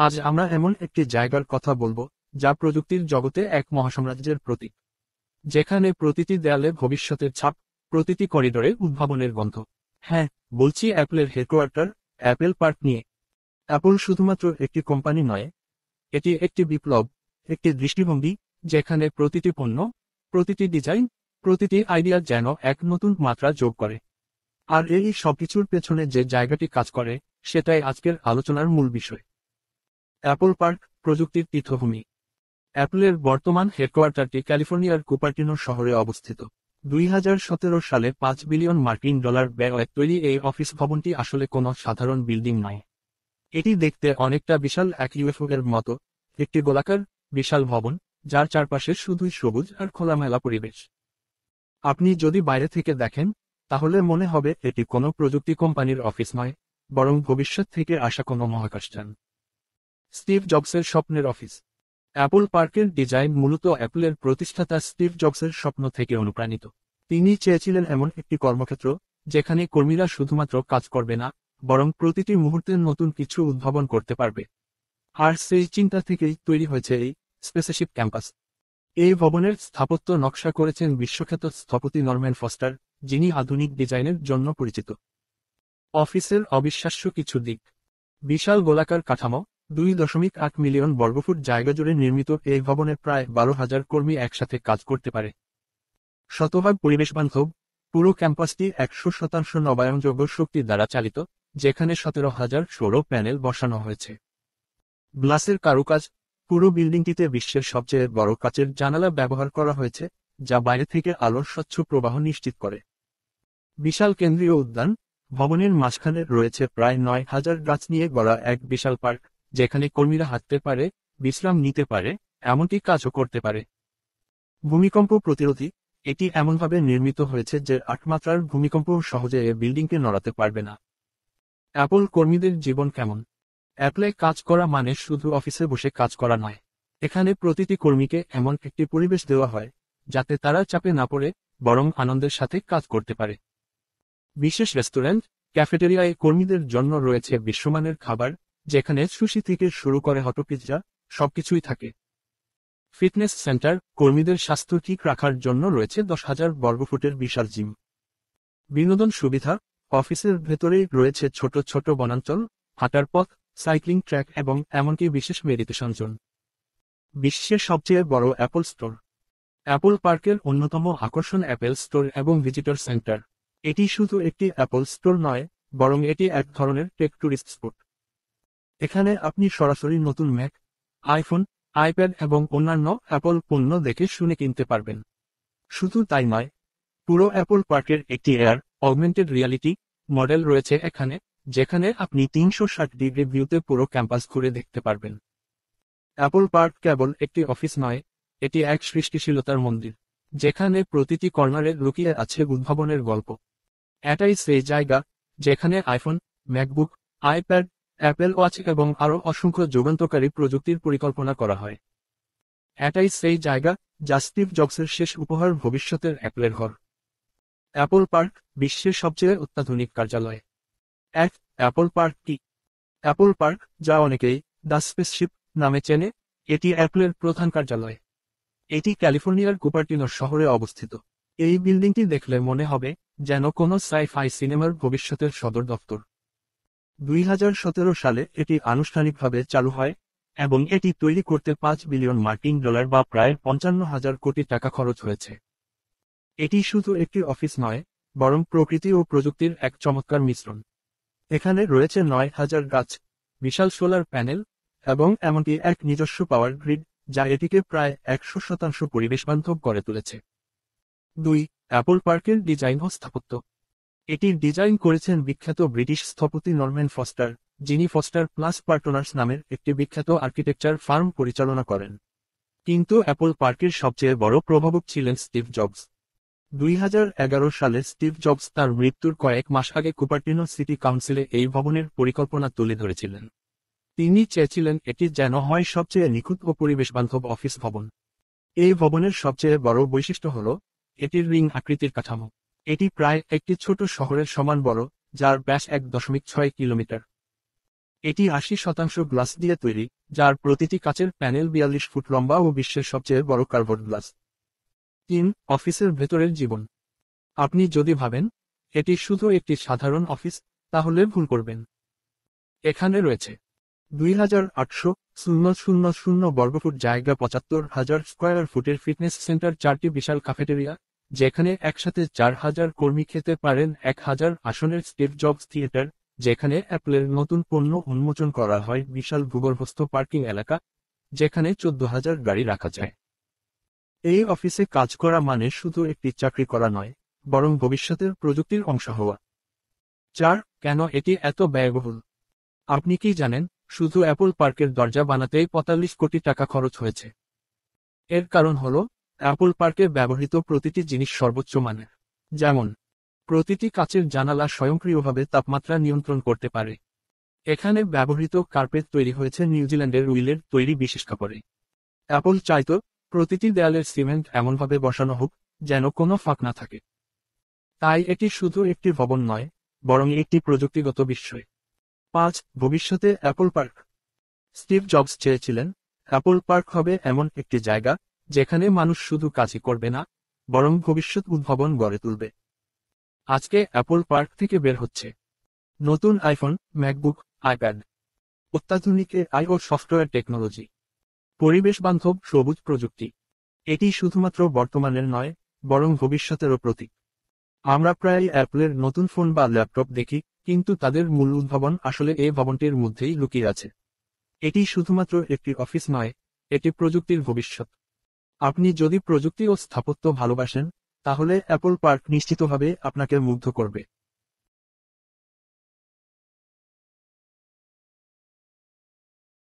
আজ আমরা এমন একটি জায়গার কথা বলবো যা প্রযুক্তির জগতে এক মহাসাম্রাজ্যের প্রতীক, যেখানে প্রতিটি দেয়ালে ভবিষ্যতের ছাপ, প্রতিটি করিডোরে উদ্ভাবনের গন্ধ। হ্যাঁ, বলছি অ্যাপলের হেডকোয়ার্টার, অ্যাপেল পার্ক নিয়ে। অ্যাপল শুধুমাত্র একটি কোম্পানি নয়, এটি একটি বিপ্লব, একটি দৃষ্টিভঙ্গি, যেখানে প্রতিটি পণ্য, প্রতিটি ডিজাইন, প্রতিটি আইডিয়া যেন এক নতুন মাত্রা যোগ করে। আর এই সবকিছুর পেছনে যে জায়গাটি কাজ করে, সেটাই আজকের আলোচনার মূল বিষয়। অ্যাপল পার্ক, প্রযুক্তির তীর্থভূমি। অ্যাপলের বর্তমান হেডকোয়ার্টারটি ক্যালিফোর্নিয়ার কুপারটিনো শহরে অবস্থিত। 2017 সালে $5 বিলিয়ন ব্যয়ে তৈরি এই অফিস ভবনটি আসলে কোনো সাধারণ বিল্ডিং নয়। এটি দেখতে অনেকটা বিশাল এক ইউএফও এর মতো, একটি গোলাকার, বিশাল ভবন, যার চারপাশে শুধুই সবুজ আর খোলামেলা পরিবেশ। আপনি যদি বাইরে থেকে দেখেন, তাহলে মনে হবে এটি কোনো প্রযুক্তি কোম্পানির অফিস নয়, বরং ভবিষ্যৎ থেকে আসা কোনো মহাকাশযান। স্টিভ জবসের স্বপ্নের অফিস। অ্যাপল পার্কের ডিজাইন মূলত অ্যাপলের প্রতিষ্ঠাতা স্টিভ জবসের স্বপ্ন থেকে অনুপ্রাণিত। তিনি চেয়েছিলেন এমন একটি কর্মক্ষেত্র, যেখানে কর্মীরা শুধুমাত্র কাজ করবে না, বরং প্রতিটি মুহূর্তে নতুন কিছু উদ্ভাবন করতে পারবে। আর সেই চিন্তা থেকেই তৈরি হয়েছে এই স্পেসশিপ ক্যাম্পাস। এই ভবনের স্থাপত্য নকশা করেছেন বিশ্বখ্যাত স্থপতি নরম্যান ফস্টার, যিনি আধুনিক ডিজাইনের জন্য পরিচিত। অফিসের অবিশ্বাস্য কিছু দিক। বিশাল গোলাকার কাঠামো, 2.8 মিলিয়ন বর্গফুট জায়গা জুড়ে নির্মিত এই ভবনের প্রায় 12,000 কর্মী একসাথে কাজ করতে পারে। শতভাগ পরিবেশবান্ধব, পুরো ক্যাম্পাসটি 100% নবায়নযোগ্য শক্তি দ্বারা চালিত, যেখানে 17,000 সৌর প্যানেল বসানো হয়েছে। গ্লাসের কারুকাজ, পুরো বিল্ডিংটিতে বিশ্বের সবচেয়ে বড় কাচের জানালা ব্যবহার করা হয়েছে, যা বাইরে থেকে আলোর স্বচ্ছ প্রবাহ নিশ্চিত করে। বিশাল কেন্দ্রীয় উদ্যান, ভবনের মাঝখানে রয়েছে প্রায় 9,000 গাছ নিয়ে গড়া এক বিশাল পার্ক, যেখানে কর্মীরা হাঁটতে পারে, বিশ্রাম নিতে পারে, এমনকি কাজও করতে পারে। ভূমিকম্প প্রতিরোধী, এটি এমনভাবে নির্মিত হয়েছে যে 8 মাত্রার ভূমিকম্প সহজে এই বিল্ডিংকে নড়াতে পারবে না। অ্যাপল কর্মীদের জীবন কেমন? অ্যাপলে কাজ করা মানে শুধু অফিসে বসে কাজ করা নয়। এখানে প্রতিটি কর্মীকে এমন একটি পরিবেশ দেওয়া হয়, যাতে তারা চাপে না পড়ে, বরং আনন্দের সাথে কাজ করতে পারে। বিশেষ রেস্টুরেন্ট, ক্যাফেটেরিয়ায় কর্মীদের জন্য রয়েছে বিশ্বমানের খাবার, যেখানে সুশি থেকে শুরু করে হট পিৎজা, সবকিছুই থাকে। ফিটনেস সেন্টার, কর্মীদের স্বাস্থ্য ঠিক রাখার জন্য রয়েছে 10,000 বর্গফুটের বিশাল জিম। বিনোদন সুবিধা, অফিসের ভেতরেই রয়েছে ছোট ছোট বনাঞ্চল, হাঁটার পথ, সাইক্লিং ট্র্যাক এবং এমনকি বিশেষ মেডিটেশন জোন। বিশ্বের সবচেয়ে বড় অ্যাপল স্টোর। অ্যাপল পার্কের অন্যতম আকর্ষণ অ্যাপেল স্টোর এবং ভিজিটর সেন্টার। এটি শুধু একটি অ্যাপল স্টোর নয়, বরং এটি এক ধরনের টেক ট্যুরিস্ট স্পট। এখানে আপনি সরাসরি নতুন ম্যাক, আইফোন, আইপ্যাড এবং অন্যান্য অ্যাপল পণ্য দেখে শুনে কিনতে পারবেন। শুধু তাই নয়, পুরো অ্যাপল পার্কের একটি এয়ার অগমেন্টেড রিয়ালিটি মডেল রয়েছে এখানে, যেখানে আপনি 360 ডিগ্রি ভিউতে পুরো ক্যাম্পাস ঘুরে দেখতে পারবেন। অ্যাপল পার্ক কেবল একটি অফিস নয়, এটি এক সৃষ্টিশীলতার মন্দির, যেখানে প্রতিটি কর্নারে লুকিয়ে আছে উদ্ভাবনের গল্প। এটাই সেই জায়গা যেখানে iPhone, MacBook, iPad, Apple watch এবং আরও অসংখ্য যুগান্তকারী প্রযুক্তির পরিকল্পনা করা হয়। এটাই সেই জায়গা যা স্টিভ জবসের শেষ উপহার, ভবিষ্যতের অ্যাপলের ঘর। অ্যাপল পার্ক, বিশ্বের সবচেয়ে অত্যাধুনিক কার্যালয়। অ্যাপল পার্ক কি? অ্যাপল পার্ক, যা অনেকেই দ্য স্পেসশিপ নামে চেনে, এটি অ্যাপলের প্রধান কার্যালয়। এটি ক্যালিফোর্নিয়ার কুপারটিনো শহরে অবস্থিত। এই বিল্ডিংটি দেখলে মনে হবে যেন কোনো সাই-ফাই সিনেমার ভবিষ্যতের সদর দফতর। 2017 সালে এটি আনুষ্ঠানিকভাবে চালু হয়, এবং এটি তৈরি করতে $5 বিলিয়ন বা প্রায় 55,000 কোটি টাকা খরচ হয়েছে। এটি শুধু একটি অফিস নয়, বরং প্রকৃতি ও প্রযুক্তির এক চমৎকার মিশ্রণ। এখানে রয়েছে 9,000 গাছ, বিশাল সোলার প্যানেল, এবং এমনকি এক নিজস্ব পাওয়ার গ্রিড, যা এটিকে প্রায় 100% পরিবেশবান্ধব করে তুলেছে। 2. অ্যাপল পার্কের ডিজাইন ও স্থাপত্য। এটির ডিজাইন করেছেন বিখ্যাত ব্রিটিশ স্থপতি নরম্যান ফস্টার, যিনি ফস্টার প্লাস পার্টনার্স নামের একটি বিখ্যাত আর্কিটেকচার ফার্ম পরিচালনা করেন। কিন্তু অ্যাপল পার্কের সবচেয়ে বড় প্রভাবক ছিলেন স্টিভ জবস। 2011 সালে স্টিভ জবস তার মৃত্যুর কয়েক মাস আগে কুপারটিনো সিটি কাউন্সিলে এই ভবনের পরিকল্পনা তুলে ধরেছিলেন। তিনি চেয়েছিলেন এটি যেন হয় সবচেয়ে নিখুঁত ও পরিবেশবান্ধব অফিস ভবন। এই ভবনের সবচেয়ে বড় বৈশিষ্ট্য হল এটির রিং আকৃতির কাঠামো। এটি প্রায় একটি ছোট শহরের সমান বড়, যার ব্যাস 1.6 কিলোমিটার। এটি 80% গ্লাস দিয়ে তৈরি, যার প্রতিটি কাচের প্যানেল 42 ফুট লম্বা ও বিশ্বের সবচেয়ে বড় কার্বন গ্লাস। 3. অফিসের ভেতরের জীবন। আপনি যদি ভাবেন এটি শুধু একটি সাধারণ অফিস, তাহলে ভুল করবেন। এখানে রয়েছে 2800 বর্গফুট জায়গা, 75,000 স্কয়ার ফুটের ফিটনেস সেন্টার, 4টি বিশাল ক্যাফেটেরিয়া যেখানে একসাথে 4,000 কর্মী খেতে পারেন, 1,000 আসনের স্টিভ জবস থিয়েটার যেখানে অ্যাপলের নতুন পণ্য উন্মোচন করা হয়, বিশাল ভূগর্ভস্থ পার্কিং এলাকা যেখানে 14,000 গাড়ি রাখা যায়। এই অফিসে কাজ করা মানে শুধু একটি চাকরি করা নয়, বরং ভবিষ্যতের প্রযুক্তির অংশ হওয়া। 4. কেন এটি এত ব্যয়বহুল? আপনি কি জানেন, শুধু অ্যাপল পার্কের দরজা বানাতেই 45 কোটি টাকা খরচ হয়েছে? এর কারণ হল অ্যাপল পার্কে ব্যবহৃত প্রতিটি জিনিস সর্বোচ্চ মানের। যেমন, প্রতিটি কাচের জানালা স্বয়ংক্রিয়ভাবে তাপমাত্রা নিয়ন্ত্রণ করতে পারে। এখানে ব্যবহৃত কার্পেট তৈরি হয়েছে নিউজিল্যান্ডের উইলের তৈরি বিশেষ কাপড়ে। অ্যাপল চাইতো প্রতিটি দেয়ালের সিমেন্ট এমনভাবে বসানো হোক যেন কোনো ফাঁক না থাকে। তাই এটি শুধু একটি ভবন নয়, বরং একটি প্রযুক্তিগত বিস্ময়। 5. ভবিষ্যতে অ্যাপল পার্ক। স্টিভ জবস চেয়েছিলেন অ্যাপল পার্ক হবে এমন একটি জায়গা যেখানে মানুষ শুধু কাজই করবে না, বরং ভবিষ্যৎ উদ্ভাবন গড়ে তুলবে। আজকে অ্যাপল পার্ক থেকে বের হচ্ছে নতুন আইফোন, ম্যাকবুক, আইপ্যাড, অত্যাধুনিক এআই ও সফটওয়্যার টেকনোলজি, পরিবেশ বান্ধব সবুজ প্রযুক্তি। এটি শুধুমাত্র বর্তমানের নয়, বরং ভবিষ্যতেরও প্রতীক। আমরা প্রায় অ্যাপলের নতুন ফোন বা ল্যাপটপ দেখি, কিন্তু তাদের মূল উদ্ভাবন আসলে এই ভবনটির মধ্যেই লুকিয়ে আছে। এটি শুধুমাত্র একটি অফিস নয়, এটি প্রযুক্তির ভবিষ্যৎ। আপনি যদি প্রযুক্তি ও স্থাপত্য ভালোবাসেন, তাহলে অ্যাপল পার্ক নিশ্চিতভাবে আপনাকে মুগ্ধ করবে।